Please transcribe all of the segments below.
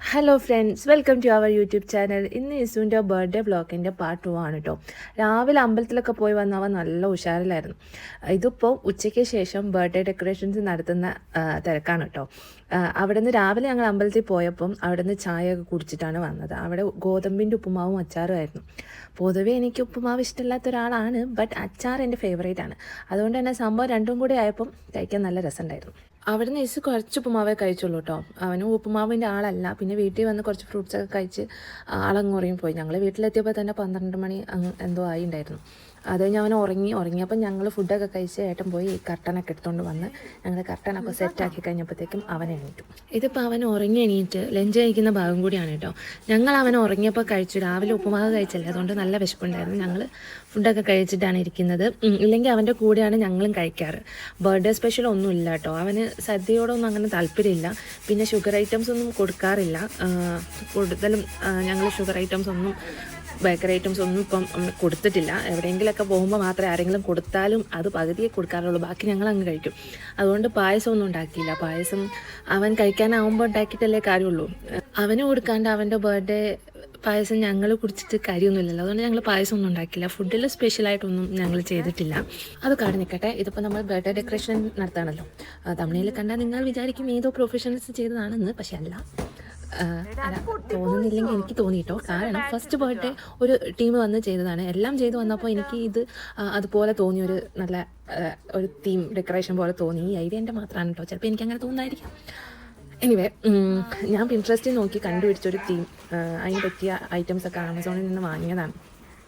Hello friends, welcome to our YouTube channel. ഇന്ന് ഇസുവിൻ്റെ birthday വ്ളോഗിൻ്റെ part 2 ആണ് കേട്ടോ. രാവിലെ അമ്പലത്തിലൊക്കെ പോയി വന്നവൻ നല്ല ഉഷാറിലായിരുന്നു. ഇതിപ്പോൾ ഉച്ചയ്ക്ക് ശേഷം ബർത്ത്ഡേ ഡെക്കറേഷൻസ് നടത്തുന്ന തിരക്കാണ് കേട്ടോ. അവിടെ നിന്ന് രാവിലെ ഞങ്ങൾ അമ്പലത്തിൽ പോയപ്പം അവിടെ നിന്ന് ചായയൊക്കെ കുടിച്ചിട്ടാണ് വന്നത്. അവിടെ ഗോതമ്പിൻ്റെ ഉപ്പുമാവും അച്ചാറും ആയിരുന്നു. പൊതുവേ എനിക്ക് ഉപ്പുമാവ് ഇഷ്ടമില്ലാത്ത ഒരാളാണ്, ബട്ട് അച്ചാർ എൻ്റെ ഫേവറേറ്റ് ആണ്. അതുകൊണ്ട് തന്നെ സംഭവം രണ്ടും കൂടി ആയപ്പം കഴിക്കാൻ നല്ല രസമുണ്ടായിരുന്നു. അവിടെ നിന്ന് ഇസ് കുറച്ച് ഉപ്പുമാവേ കഴിച്ചുള്ളൂ കേട്ടോ. അവനും ഉപ്പുമാവിൻ്റെ ആളല്ല. പിന്നെ വീട്ടിൽ വന്ന് കുറച്ച് ഫ്രൂട്ട്സൊക്കെ കഴിച്ച് ആളങ്ങുറയും പോയി. ഞങ്ങൾ വീട്ടിലെത്തിയപ്പോൾ തന്നെ 12 മണി എന്തോ ആയിണ്ടായിരുന്നു. അത് കഴിഞ്ഞ് അവൻ ഉറങ്ങിയപ്പോൾ ഞങ്ങൾ ഫുഡൊക്കെ കഴിച്ച് ഏട്ടൻ പോയി കർട്ടനൊക്കെ എടുത്തുകൊണ്ട് വന്ന് ഞങ്ങൾ കർട്ടനൊക്കെ സെറ്റാക്കി കഴിഞ്ഞപ്പോഴത്തേക്കും അവൻ എണീറ്റു. ഇതിപ്പോൾ അവൻ ഉറങ്ങി എണീറ്റ് ലഞ്ച് കഴിക്കുന്ന ഭാഗം കൂടിയാണ് കേട്ടോ. ഞങ്ങൾ അവൻ ഉറങ്ങിയപ്പോൾ കഴിച്ചു. രാവിലെ ഉപ്പുമാവ് കഴിച്ചല്ലേ, അതുകൊണ്ട് നല്ല വിശപ്പുണ്ടായിരുന്നു. ഞങ്ങൾ ഫുഡൊക്കെ കഴിച്ചിട്ടാണ് ഇരിക്കുന്നത്. ഇല്ലെങ്കിൽ അവൻ്റെ കൂടെയാണ് ഞങ്ങളും കഴിക്കാറ്. ബർത്ത്ഡേ സ്പെഷ്യൽ ഒന്നും ഇല്ല കേട്ടോ. അവന് സദ്യയോടൊന്നും അങ്ങനെ താല്പര്യമില്ല. പിന്നെ ഷുഗർ ഐറ്റംസ് ഒന്നും കൊടുക്കാറില്ല. കൂടുതലും ഞങ്ങൾ ഷുഗർ ഐറ്റംസ് ഒന്നും ബേക്കറി ഐറ്റംസ് ഒന്നും ഇപ്പം കൊടുത്തിട്ടില്ല. എവിടെയെങ്കിലുമൊക്കെ പോകുമ്പോൾ മാത്രമേ ആരെങ്കിലും കൊടുത്താലും അത് പകുതിയെ കൊടുക്കാറുള്ളൂ, ബാക്കി ഞങ്ങൾ അങ്ങ് കഴിക്കും. അതുകൊണ്ട് പായസം ഒന്നും ഉണ്ടാക്കിയില്ല. പായസം അവൻ കഴിക്കാനാവുമ്പോൾ ഉണ്ടാക്കിയിട്ടല്ലേ കാര്യമുള്ളൂ. അവന് കൊടുക്കാണ്ട് അവൻ്റെ ബർത്ത്ഡേ പായസം ഞങ്ങൾ കുടിച്ചിട്ട് കാര്യമൊന്നുമില്ലല്ലോ. അതുകൊണ്ട് ഞങ്ങൾ പായസം ഒന്നും ഉണ്ടാക്കില്ല. ഫുഡിൽ സ്പെഷ്യലായിട്ടൊന്നും ഞങ്ങൾ ചെയ്തിട്ടില്ല. അത് കാര്യം നിൽക്കട്ടെ. ഇതിപ്പോൾ നമ്മൾ ബർത്ത്ഡേ ഡെക്കറേഷൻ നടത്താണല്ലോ. തമിഴിൽ കണ്ടാൽ നിങ്ങൾ വിചാരിക്കും ഏതോ പ്രൊഫഷണൽസ് ചെയ്തതാണെന്ന്. പക്ഷെ അല്ല, തോന്നുന്നില്ലെങ്കിൽ എനിക്ക് തോന്നിയിട്ടോ. കാരണം ഫസ്റ്റ് ബർത്ത്ഡേ ഒരു ടീം വന്ന് ചെയ്തതാണ്. എല്ലാം ചെയ്ത് വന്നപ്പോൾ എനിക്ക് ഇത് അതുപോലെ തോന്നി. ഒരു നല്ല ഒരു തീം ഡെക്കറേഷൻ പോലെ തോന്നി. ഈ ഐഡിയ എൻ്റെ മാത്രമാണ് കേട്ടോ. ചിലപ്പോൾ എനിക്കങ്ങനെ തോന്നുന്നതായിരിക്കും. എനിവേ, ഞാൻ പിൻട്രസ്റ്റിൽ നോക്കി കണ്ടുപിടിച്ചൊരു തീം, അതിന് പറ്റിയ ഐറ്റംസൊക്കെ ആമസോണിൽ നിന്ന് വാങ്ങിയതാണ്.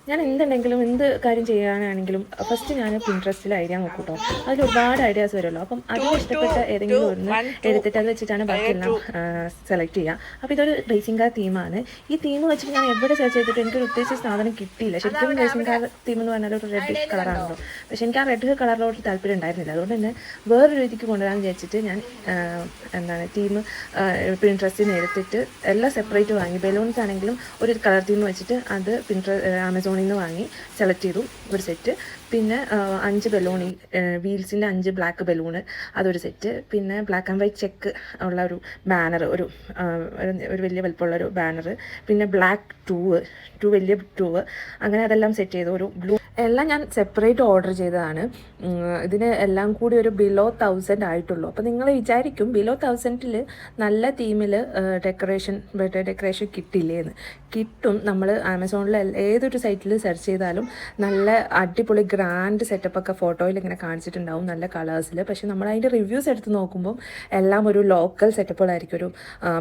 ഞാൻ എന്തുണ്ടെങ്കിലും എന്ത് കാര്യം ചെയ്യാനാണെങ്കിലും ഫസ്റ്റ് ഞാൻ പിൻട്രസ്റ്റിൽ ഐഡിയ നോക്കും കേട്ടോ. അതിൽ ഒരുപാട് ഐഡിയാസ് വരുമല്ലോ. അപ്പം അതിന് ഇഷ്ടപ്പെട്ട ഏതെങ്കിലും ഒന്ന് എടുത്തിട്ട് അത് വെച്ചിട്ടാണ് ബാക്കിയെല്ലാം സെലക്ട് ചെയ്യുക. അപ്പോൾ ഇതൊരു റേസിംഗ് കാർ തീമാണ്. ഈ തീം വെച്ചിട്ട് ഞാൻ എവിടെ സെർച്ച് ചെയ്തിട്ട് എനിക്കൊരു ഉദ്ദേശിച്ച സാധനം കിട്ടിയില്ല. ശരിക്കും റേസിംഗ് കാർ തീം എന്ന് പറഞ്ഞാൽ ഒരു റെഡ് കളറാണല്ലോ. പക്ഷെ എനിക്ക് ആ റെഡ് കളറിലോട്ട് താല്പര്യം ഉണ്ടായിരുന്നില്ല. അതുകൊണ്ട് തന്നെ വേറൊരു രീതിക്ക് കൊണ്ടുവരാൻ വിചാരിച്ചിട്ട് ഞാൻ തീം പിൻട്രസ്റ്റിൽ നിന്ന് എടുത്തിട്ട് എല്ലാം സെപ്പറേറ്റ് വാങ്ങി. ബലൂൺസ് ആണെങ്കിലും ഒരു കളർ തീം വെച്ചിട്ട് അത് ആമസോണിൽ നിന്ന് വാങ്ങി സെലക്ട് ചെയ്തു ഒരു സെറ്റ്. പിന്നെ 5 ബലൂൺ, വീൽസിൻ്റെ 5 ബ്ലാക്ക് ബലൂണ്, അതൊരു സെറ്റ്. പിന്നെ ബ്ലാക്ക് ആൻഡ് വൈറ്റ് ചെക്ക് ഉള്ള ഒരു ബാനർ, ഒരു വലിയ വലുപ്പമുള്ളൊരു ബാനർ. പിന്നെ ബ്ലാക്ക് ടൂ വലിയ ടൂവ്, അങ്ങനെ അതെല്ലാം സെറ്റ് ചെയ്തു. ഒരു ബ്ലൂ എല്ലാം ഞാൻ സെപ്പറേറ്റ് ഓർഡർ ചെയ്തതാണ്. ഇതിന് എല്ലാം കൂടി ഒരു ബിലോ 1000 ആയിട്ടുള്ളൂ. അപ്പോൾ നിങ്ങൾ വിചാരിക്കും ബിലോ 1000 നല്ല തീമിൽ ബർത്ത്ഡേ ഡെക്കറേഷൻ കിട്ടില്ലേന്ന്. കിട്ടും. നമ്മൾ ആമസോണിൽ ഏതൊരു സൈറ്റിൽ സെർച്ച് ചെയ്താലും നല്ല അടിപൊളി ഗ്രാൻഡ് സെറ്റപ്പൊക്കെ ഫോട്ടോയിൽ ഇങ്ങനെ കാണിച്ചിട്ടുണ്ടാവും, നല്ല കളേഴ്സിൽ. പക്ഷെ നമ്മൾ അതിൻ്റെ റിവ്യൂസ് എടുത്ത് നോക്കുമ്പം എല്ലാം ഒരു ലോക്കൽ സെറ്റപ്പുകളായിരിക്കും. ഒരു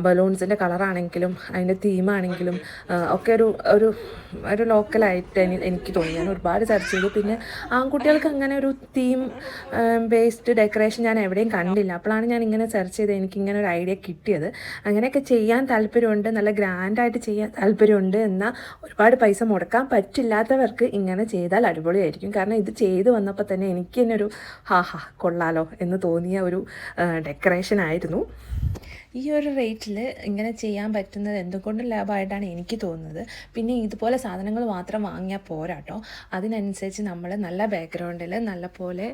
ബലൂൺസിൻ്റെ കളറാണെങ്കിലും അതിൻ്റെ തീമാണെങ്കിലും ഒക്കെ ഒരു ലോക്കലായിട്ട് എനിക്ക് തോന്നി. ഞാൻ ഒരുപാട് സെർച്ച് ചെയ്തു. പിന്നെ ആൺകുട്ടികൾക്ക് അങ്ങനെ ഒരു തീം ബേസ്ഡ് ഡെക്കറേഷൻ ഞാൻ എവിടെയും കണ്ടില്ല. അപ്പോഴാണ് ഞാൻ ഇങ്ങനെ സെർച്ച് ചെയ്ത് എനിക്കിങ്ങനെ ഒരു ഐഡിയ കിട്ടിയത്. അങ്ങനെയൊക്കെ ചെയ്യാൻ താല്പര്യമുണ്ട്, നല്ല ഗ്രാൻഡായിട്ട് ചെയ്യാൻ താല്പര്യമുണ്ട്. എന്നാൽ ഒരുപാട് പൈസ മുടക്കാൻ പറ്റില്ലാത്തവർക്ക് ഇങ്ങനെ ചെയ്താൽ അടിപൊളിയായിരിക്കും. കാരണം ഇത് ചെയ്ത് വന്നപ്പോൾ തന്നെ എനിക്ക് തന്നെ ഒരു കൊള്ളാലോ എന്ന് തോന്നിയ ഒരു ഡെക്കറേഷൻ ആയിരുന്നു. ഈ ഒരു റേറ്റിൽ ഇങ്ങനെ ചെയ്യാൻ പറ്റുന്നത് എന്തുകൊണ്ടും ലാഭമായിട്ടാണ് എനിക്ക് തോന്നുന്നത്. പിന്നെ ഇതുപോലെ സാധനങ്ങൾ മാത്രം വാങ്ങിയാൽ പോരാട്ടോ. അതിനനുസരിച്ച് നമ്മൾ നല്ല ബാക്ക്ഗ്രൗണ്ടിൽ നല്ല പോലെ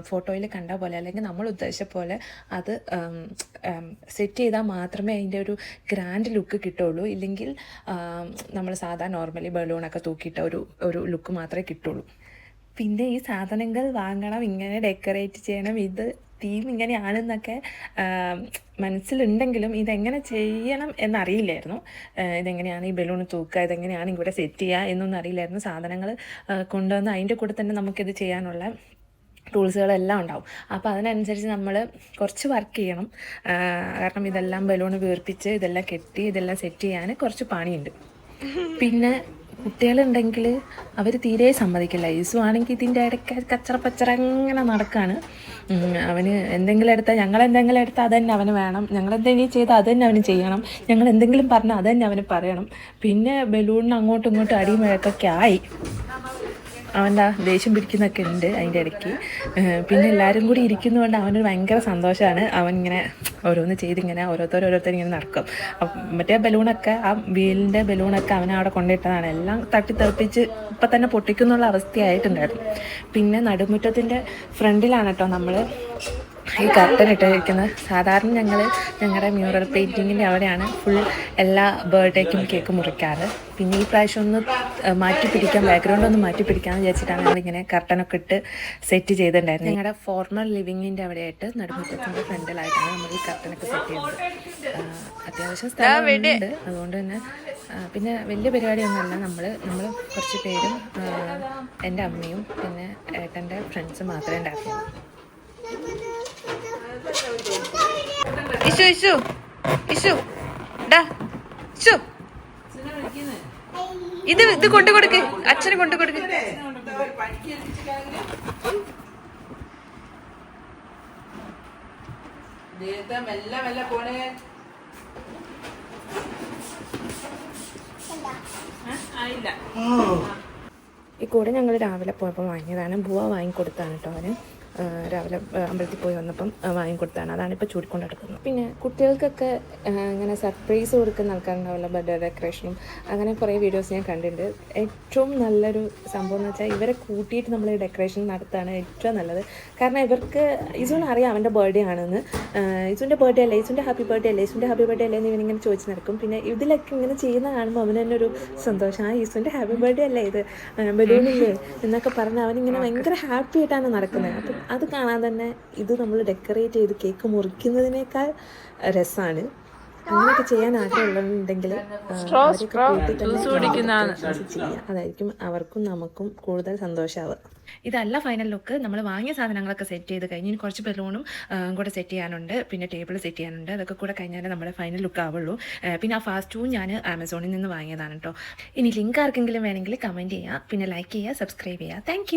ഫോട്ടോയിൽ കണ്ട പോലെ അല്ലെങ്കിൽ നമ്മൾ ഉദ്ദേശിച്ച പോലെ അത് സെറ്റ് ചെയ്താൽ മാത്രമേ അതിൻ്റെ ഒരു ഗ്രാൻഡ് ലുക്ക് കിട്ടുള്ളൂ. ഇല്ലെങ്കിൽ നമ്മൾ സാധാരണ നോർമലി ബലൂണൊക്കെ തൂക്കിയിട്ട ഒരു ലുക്ക് മാത്രമേ കിട്ടുള്ളൂ. പിന്നെ ഈ സാധനങ്ങൾ വാങ്ങണം, ഇങ്ങനെ ഡെക്കറേറ്റ് ചെയ്യണം, ഇത് തീം ഇങ്ങനെയാണെന്നൊക്കെ മനസ്സിലുണ്ടെങ്കിലും ഇതെങ്ങനെ ചെയ്യണം എന്നറിയില്ലായിരുന്നു. ഇതെങ്ങനെയാണ് ഈ ബലൂൺ തൂക്കുക, ഇതെങ്ങനെയാണ് ഇവിടെ സെറ്റ് ചെയ്യുക എന്നൊന്നും അറിയില്ലായിരുന്നു. സാധനങ്ങൾ കൊണ്ടുവന്ന് അതിൻ്റെ കൂടെ തന്നെ നമുക്കിത് ചെയ്യാനുള്ള ടൂൾസുകളെല്ലാം ഉണ്ടാവും. അപ്പോൾ അതിനനുസരിച്ച് നമ്മൾ കുറച്ച് വർക്ക് ചെയ്യണം. കാരണം ഇതെല്ലാം ബലൂൺ വീർപ്പിച്ച് ഇതെല്ലാം കെട്ടി ഇതെല്ലാം സെറ്റ് ചെയ്യാൻ കുറച്ച് പണിയുണ്ട്. പിന്നെ കുട്ടികളുണ്ടെങ്കിൽ അവർ തീരെ സമ്മതിക്കില്ല. യേസു ആണെങ്കിൽ ഇതിൻ്റെ ഇടയ്ക്ക് കച്ചറ അങ്ങനെ നടക്കുകയാണ്. അവന് എന്തെങ്കിലും എടുത്താൽ ഞങ്ങളെന്തെങ്കിലും എടുത്താൽ അത് തന്നെ അവന് വേണം, ഞങ്ങളെന്തെങ്കിലും ചെയ്താൽ അത് തന്നെ അവന് ചെയ്യണം, ഞങ്ങളെന്തെങ്കിലും പറഞ്ഞാൽ അത് തന്നെ അവന് പറയണം. പിന്നെ ബലൂണിന് അങ്ങോട്ടും ഇങ്ങോട്ടും അടിയും വഴക്കൊക്കെ ആയി. അവൻ്റെ ദേഷ്യം പിടിക്കുന്നൊക്കെ ഉണ്ട് അതിൻ്റെ ഇടയ്ക്ക്. പിന്നെ എല്ലാവരും കൂടി ഇരിക്കുന്നതുകൊണ്ട് അവനൊരു ഭയങ്കര സന്തോഷമാണ്. അവൻ ഇങ്ങനെ ഓരോന്ന് ചെയ്തിങ്ങനെ ഓരോരുത്തരിങ്ങനെ നടക്കും. മറ്റേ ബലൂണൊക്കെ, ആ വീലിൻ്റെ ബലൂണൊക്കെ അവനവിടെ കൊണ്ടിട്ടതാണ്. എല്ലാം തട്ടിത്തെറിപ്പിച്ച് ഇപ്പം തന്നെ പൊട്ടിക്കുന്നുള്ള അവസ്ഥയായിട്ടുണ്ടായിരുന്നു. പിന്നെ നടുമുറ്റത്തിൻ്റെ ഫ്രണ്ടിലാണ് കേട്ടോ നമ്മൾ ഈ കർട്ടൻ ഇട്ടിരിക്കുന്നത്. സാധാരണ ഞങ്ങളുടെ മ്യൂറൽ പെയിൻറ്റിങ്ങിൻ്റെ അവിടെയാണ് ഫുൾ എല്ലാ ബർത്ത്ഡേക്കും കേക്ക് മുറിക്കാറ്. പിന്നെ ഈ പ്രാവശ്യം ഒന്ന് മാറ്റി പിടിക്കാൻ, ബാക്ക്ഗ്രൗണ്ട് ഒന്ന് മാറ്റി പിടിക്കാമെന്ന് വിചാരിച്ചിട്ടാണ് ഞങ്ങളിങ്ങനെ കർട്ടനൊക്കെ ഇട്ട് സെറ്റ് ചെയ്തിട്ടുണ്ടായിരുന്നത്. ഞങ്ങളുടെ ഫോർമൽ ലിവിങ്ങിൻ്റെ അവിടെയായിട്ട് നടുമുറ്റത്തിൻ്റെ ഫ്രണ്ടിലായിട്ടാണ് നമ്മൾ ഈ കർട്ടനൊക്കെ സെറ്റ് ചെയ്യുന്നത്. അത്യാവശ്യം സ്ഥലമുണ്ട്, അതുകൊണ്ട് തന്നെ പിന്നെ വലിയ പരിപാടിയൊന്നുമല്ല. നമ്മൾ കുറച്ച് പേരും എൻ്റെ അമ്മയും പിന്നെ ഏട്ടൻ്റെ ഫ്രണ്ട്സും മാത്രമേ ഉണ്ടായിരുന്നുള്ളൂ. ഇത് കൊണ്ടു കൊടുക്ക്, അച്ഛന് കൊണ്ടു കൊടുക്ക്. ഈ കൂടെ ഞങ്ങൾ രാവിലെ പോയപ്പോൾ വാങ്ങിയതാണ്. ബുവ വാങ്ങിക്കൊടുത്താണ് കേട്ടോ അവന്. രാവിലെ അമ്പലത്തിൽ പോയി വന്നപ്പം വാങ്ങിക്കൊടുത്താണ്. അതാണിപ്പോൾ ചൂടിക്കൊണ്ടെടുക്കുന്നത്. പിന്നെ കുട്ടികൾക്കൊക്കെ ഇങ്ങനെ സർപ്രൈസ് കൊടുക്കുന്ന ആൾക്കാരുണ്ടാവില്ല, ബർത്ത്ഡേ ഡെക്കറേഷനും അങ്ങനെ കുറേ വീഡിയോസ് ഞാൻ കണ്ടിട്ടുണ്ട്. ഏറ്റവും നല്ലൊരു സംഭവം എന്ന് വെച്ചാൽ ഇവരെ കൂട്ടിയിട്ട് നമ്മൾ ഡെക്കറേഷൻ നടത്തുകയാണ് ഏറ്റവും നല്ലത്. കാരണം ഇവർക്ക് ഇസുവിന് അറിയാം അവൻ്റെ ബർത്ത്ഡേ ആണെന്ന്. ഇസുവിൻ്റെ ബർത്ത്ഡേ അല്ലേ, ഇസുവിൻ്റെ ഹാപ്പി ബർത്ത്ഡേ അല്ലേ, ഇസുവിൻ്റെ ഹാപ്പി ബർത്ത്ഡേ അല്ലേ എന്ന് ഇവനിങ്ങനെ ചോദിച്ച് നടക്കും. പിന്നെ ഇതിലൊക്കെ ഇങ്ങനെ ചെയ്യുന്ന കാണുമ്പോൾ അവന് തന്നെ ഒരു സന്തോഷം. ഇസുവിൻ്റെ ഹാപ്പി ബർത്ത്ഡേ അല്ലേ ഇത്, ബലൂണില്ലേ എന്നൊക്കെ പറഞ്ഞ് അവനിങ്ങനെ ഭയങ്കര ഹാപ്പി ആയിട്ടാണ് നടക്കുന്നത്. അപ്പം അത് കാണാൻ തന്നെ ഇത് നമ്മൾ ഡെക്കറേറ്റ് ചെയ്ത് കേക്ക് മുറിക്കുന്നതിനേക്കാൾ രസമാണ്. അങ്ങനെയൊക്കെ ചെയ്യാൻ ആഗ്രഹമുണ്ടെങ്കിൽ ചെയ്യാം. അതായിരിക്കും അവർക്കും നമുക്കും കൂടുതൽ സന്തോഷമാവുക. ഇതല്ല ഫൈനൽ ലുക്ക്. നമ്മൾ വാങ്ങിയ സാധനങ്ങളൊക്കെ സെറ്റ് ചെയ്ത് കഴിഞ്ഞ് ഇനി കുറച്ച് ബലൂണും കൂടെ സെറ്റ് ചെയ്യാനുണ്ട്, പിന്നെ ടേബിൾ സെറ്റ് ചെയ്യാനുണ്ട്. അതൊക്കെ കൂടെ കഴിഞ്ഞാലേ നമ്മുടെ ഫൈനൽ ലുക്ക് ആവുള്ളൂ. പിന്നെ ആ ഫാസ്റ്റ് ഞാൻ ആമസോണിൽ നിന്ന് വാങ്ങിയതാണ് കേട്ടോ. ഇനി ലിങ്ക് ആർക്കെങ്കിലും വേണമെങ്കിൽ കമൻറ്റ് ചെയ്യുക, പിന്നെ ലൈക്ക് ചെയ്യുക, സബ്സ്ക്രൈബ് ചെയ്യുക. താങ്ക്